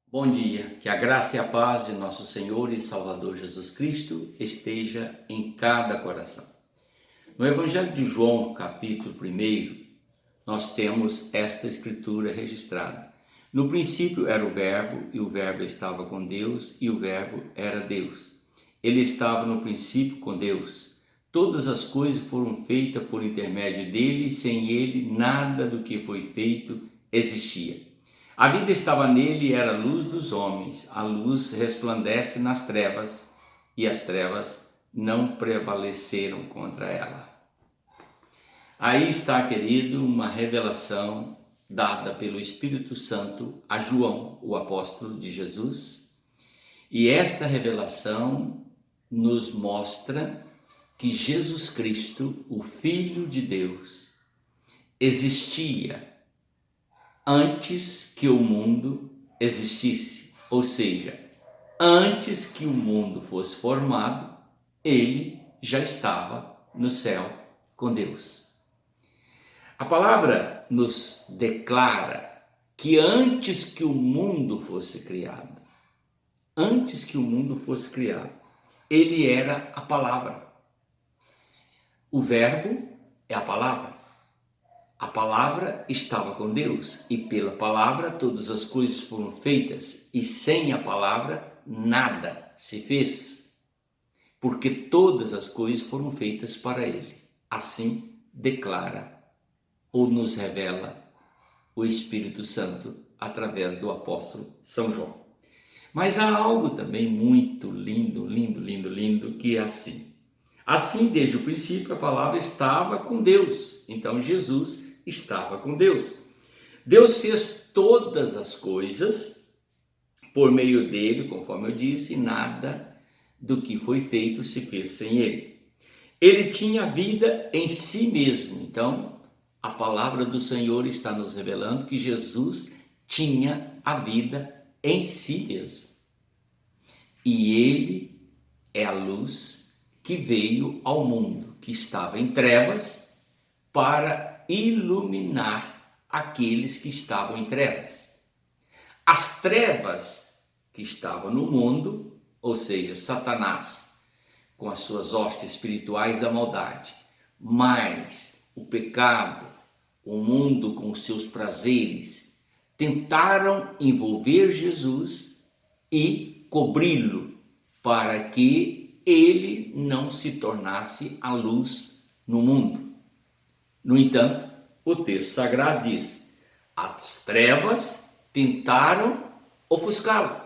Bom dia, que a graça e a paz de nosso Senhor e Salvador Jesus Cristo esteja em cada coração. No Evangelho de João, capítulo 1, nós temos esta escritura registrada. No princípio era o Verbo, e o Verbo estava com Deus, e o Verbo era Deus. Ele estava no princípio com Deus. Todas as coisas foram feitas por intermédio dele, e sem ele nada do que foi feito existia. A vida estava nele e era a luz dos homens. A luz resplandece nas trevas e as trevas não prevaleceram contra ela. Aí está, querido, uma revelação dada pelo Espírito Santo a João, o apóstolo de Jesus. E esta revelação nos mostra que Jesus Cristo, o Filho de Deus, existia antes que o mundo existisse, ou seja, antes que o mundo fosse formado, ele já estava no céu com Deus. A palavra nos declara que antes que o mundo fosse criado, ele era a palavra. O Verbo é a palavra. A palavra estava com Deus e pela palavra todas as coisas foram feitas e sem a palavra nada se fez, porque todas as coisas foram feitas para ele. Assim declara ou nos revela o Espírito Santo através do apóstolo São João. Mas há algo também muito lindo, que é assim. Assim, desde o princípio, a palavra estava com Deus. Então, Jesus estava com Deus. Deus fez todas as coisas por meio dele, conforme eu disse, e nada do que foi feito se fez sem ele. Ele tinha vida em si mesmo. Então, a palavra do Senhor está nos revelando que Jesus tinha a vida em si mesmo. E ele é a luz que veio ao mundo, que estava em trevas, para iluminar aqueles que estavam em trevas. As trevas que estavam no mundo, ou seja, Satanás, com as suas hostes espirituais da maldade, mais o pecado, o mundo com os seus prazeres, tentaram envolver Jesus e cobri-lo para que ele não se tornasse a luz no mundo. No entanto, o texto sagrado diz: as trevas tentaram ofuscá-lo,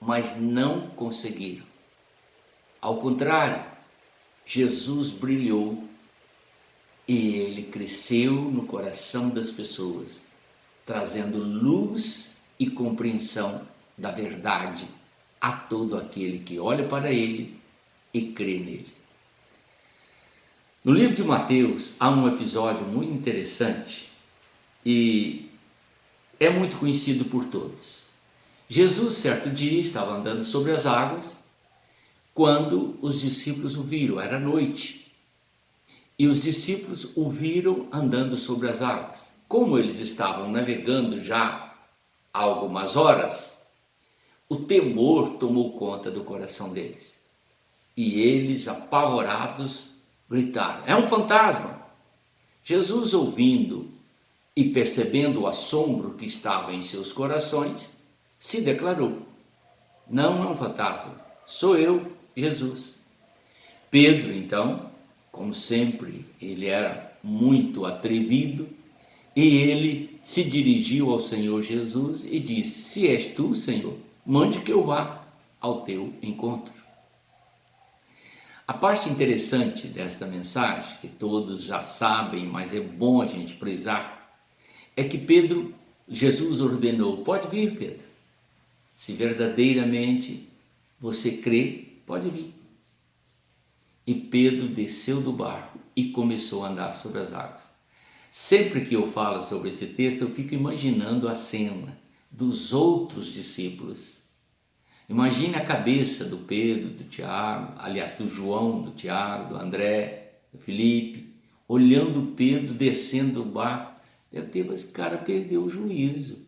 mas não conseguiram. Ao contrário, Jesus brilhou e ele cresceu no coração das pessoas, trazendo luz e compreensão da verdade a todo aquele que olha para ele e crê nele. No livro de Mateus há um episódio muito interessante e é muito conhecido por todos. Jesus, certo dia, estava andando sobre as águas quando os discípulos o viram. Era noite e os discípulos o viram andando sobre as águas. Como eles estavam navegando já há algumas horas, o temor tomou conta do coração deles. E eles, apavorados, gritaram: é um fantasma! Jesus, ouvindo e percebendo o assombro que estava em seus corações, se declarou: não é um fantasma, sou eu, Jesus. Pedro, então, como sempre, ele era muito atrevido, e ele se dirigiu ao Senhor Jesus e disse: se és tu, Senhor, mande que eu vá ao teu encontro. A parte interessante desta mensagem, que todos já sabem, mas é bom a gente frisar, é que Jesus ordenou: pode vir, Pedro. Se verdadeiramente você crê, pode vir. E Pedro desceu do barco e começou a andar sobre as águas. Sempre que eu falo sobre esse texto, eu fico imaginando a cena dos outros discípulos. Imagine a cabeça do Pedro, do Tiago, aliás, do João, do Tiago, do André, do Felipe, olhando Pedro descendo do barco. Deve ter, esse cara perdeu o juízo,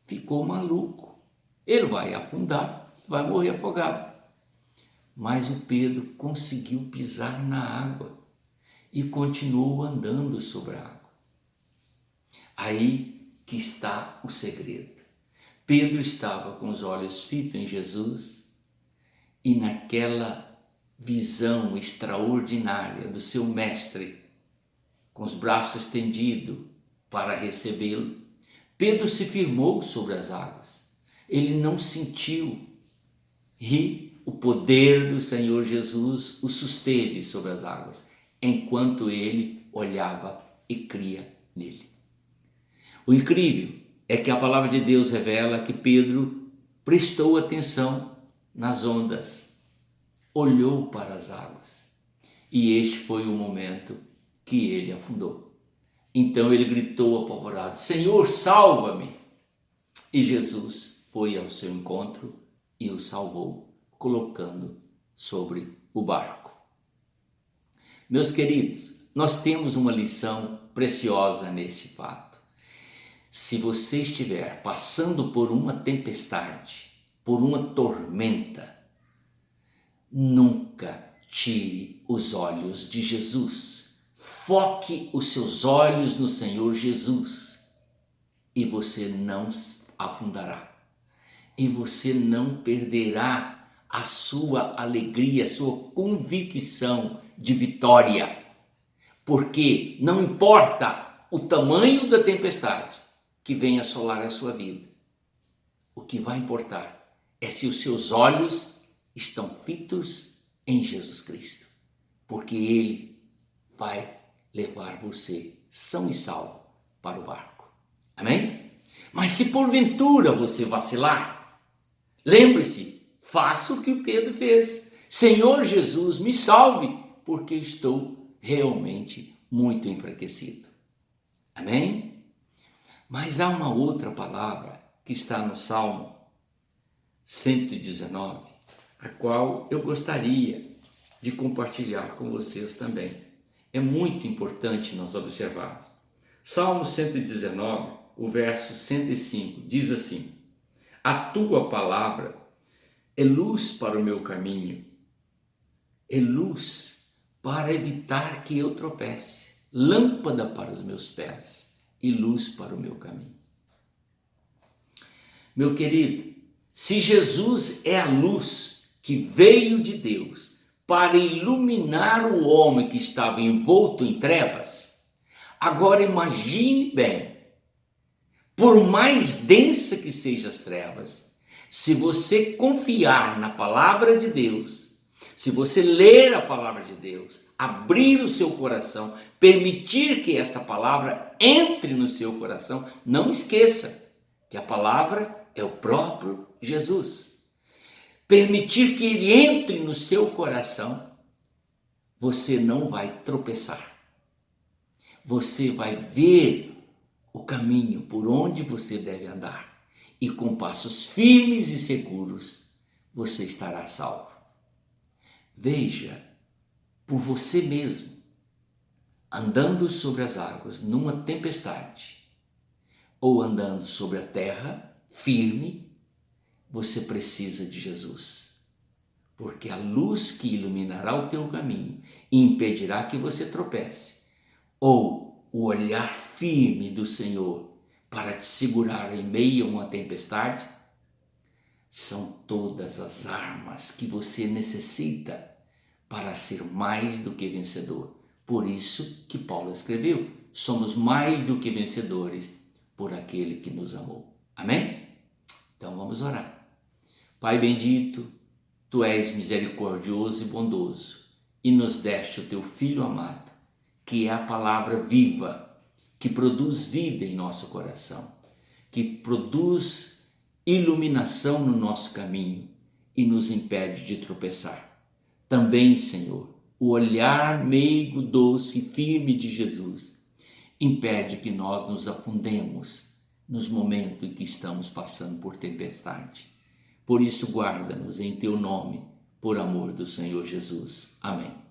ficou maluco. Ele vai afundar, vai morrer afogado. Mas o Pedro conseguiu pisar na água e continuou andando sobre a água. Aí que está o segredo. Pedro estava com os olhos fitos em Jesus e naquela visão extraordinária do seu mestre, com os braços estendidos para recebê-lo, Pedro se firmou sobre as águas. Ele não sentiu e o poder do Senhor Jesus o susteve sobre as águas, enquanto ele olhava e cria nele. O incrível é que a palavra de Deus revela que Pedro prestou atenção nas ondas, olhou para as águas, e este foi o momento que ele afundou. Então ele gritou apavorado: Senhor, salva-me! E Jesus foi ao seu encontro e o salvou, colocando sobre o barco. Meus queridos, nós temos uma lição preciosa nesse fato. Se você estiver passando por uma tempestade, por uma tormenta, nunca tire os olhos de Jesus. Foque os seus olhos no Senhor Jesus e você não afundará. E você não perderá a sua alegria, a sua convicção de vitória. Porque não importa o tamanho da tempestade que venha assolar a sua vida. O que vai importar é se os seus olhos estão fitos em Jesus Cristo. Porque Ele vai levar você são e salvo para o barco. Amém? Mas se porventura você vacilar, lembre-se, faça o que o Pedro fez. Senhor Jesus, me salve, porque estou realmente muito enfraquecido. Amém? Mas há uma outra palavra que está no Salmo 119, a qual eu gostaria de compartilhar com vocês também. É muito importante nós observarmos. Salmo 119, o verso 105, diz assim: a tua palavra é luz para o meu caminho, é luz para evitar que eu tropece, lâmpada para os meus pés e luz para o meu caminho. Meu querido, se Jesus é a luz que veio de Deus para iluminar o homem que estava envolto em trevas, agora imagine bem, por mais densa que sejam as trevas, se você confiar na palavra de Deus, se você ler a palavra de Deus, abrir o seu coração, permitir que essa palavra entre no seu coração, não esqueça que a palavra é o próprio Jesus. Permitir que ele entre no seu coração, você não vai tropeçar. Você vai ver o caminho por onde você deve andar. E com passos firmes e seguros, você estará salvo. Veja por você mesmo, andando sobre as águas numa tempestade, ou andando sobre a terra firme, você precisa de Jesus. Porque a luz que iluminará o teu caminho e impedirá que você tropece, ou o olhar firme do Senhor para te segurar em meio a uma tempestade, são todas as armas que você necessita para ser mais do que vencedor. Por isso que Paulo escreveu: somos mais do que vencedores por aquele que nos amou. Amém? Então vamos orar. Pai bendito, Tu és misericordioso e bondoso e nos deste o Teu Filho amado, que é a palavra viva, que produz vida em nosso coração, que produz iluminação no nosso caminho e nos impede de tropeçar. Também, Senhor, o olhar meigo, doce e firme de Jesus impede que nós nos afundemos nos momentos em que estamos passando por tempestade. Por isso, guarda-nos em Teu nome, por amor do Senhor Jesus. Amém.